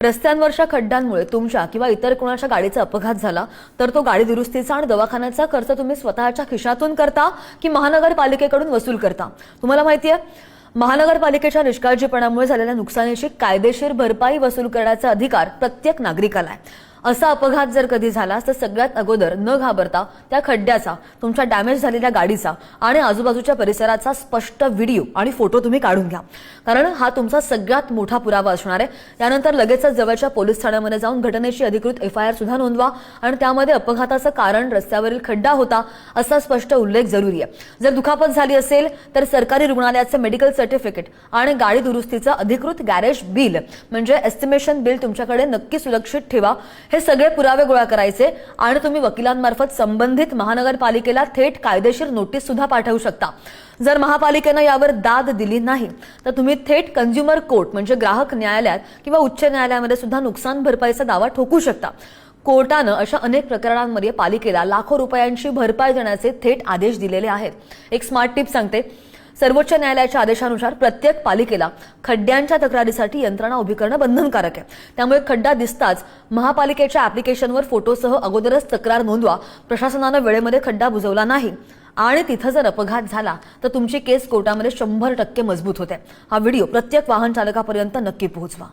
रस्त्यांवरच्या खड्ड्यांमुळे तुमच्या किंवा इतर कोणाच्या गाडीचा अपघात झाला तर तो गाडी दुरुस्तीचा आणि दवाखान्याचा खर्च तुम्ही स्वतःच्या खिशातून करता की महानगरपालिकेकडून वसूल करता? तुम्हाला माहिती आहे, महानगरपालिकेच्या निष्काळजीपणामुळे झालेल्या नुकसानीची कायदेशीर भरपाई वसूल करण्याचा अधिकार प्रत्येक नागरिकाला आहे। असा अपघात जर कधी झाला तर सगळ्यात अगोदर न घाबरता त्या खड्ड्याचा, तुमच्या डॅमेज झालेल्या गाडीचा आणि आजूबाजूच्या परिसराचा स्पष्ट व्हिडिओ आणि फोटो तुम्ही काढून घ्या, कारण हा तुमचा सगळ्यात मोठा पुरावा असणार आहे। त्यानंतर लगेचच जवळच्या पोलीस ठाण्यामध्ये जाऊन घटनेची अधिकृत FIR सुद्धा नोंदवा आणि त्यामध्ये अपघाताचं कारण रस्त्यावरील खड्डा होता असा स्पष्ट उल्लेख जरुरी आहे। जर दुखापत झाली असेल तर सरकारी रुग्णालयाचे मेडिकल सर्टिफिकेट आणि गाडी दुरुस्तीचं अधिकृत गॅरेज बिल म्हणजे एस्टिमेशन बिल तुमच्याकडे नक्की सुरक्षित ठेवा। हे सगळे पुरावे गोळा करायचे आणि तुम्ही वकिलांमार्फत संबंधित महानगरपालिकेला थेट कायदेशीर नोटीस सुद्धा पाठवू शकता। जर महापालिकेने यावर दाद दिली नाही तर तुम्ही थेट कंझ्युमर कोर्ट म्हणजे ग्राहक न्यायालयात किंवा उच्च न्यायालयामध्ये सुद्धा नुकसान भरपाईचा दावा ठोकू शकता। कोर्टाने अशा अनेक प्रकरणांमध्ये पालिकेला लाखो रुपयांची भरपाई देण्याचे थेट आदेश दिलेले आहेत। एक स्मार्ट टिप सांगते, सर्वोच्च न्यायालयाच्या आदेशानुसार प्रत्येक पालिकेला खड्ड्यांच्या तक्रारीसाठी यंत्रणा उभी करणं बंधनकारक आहे। त्यामुळे खड्डा दिसताच महापालिकेच्या ॲप्लिकेशनवर फोटोसह अगोदरच तक्रार नोंदवा। प्रशासनाने वेळेमध्ये खड्डा बुजवला नाही आणि तिथं जर अपघात झाला तर तुमची केस कोर्टामध्ये 100% मजबूत होते। हा व्हिडिओ प्रत्येक वाहन चालकापर्यंत नक्की पोहोचवा।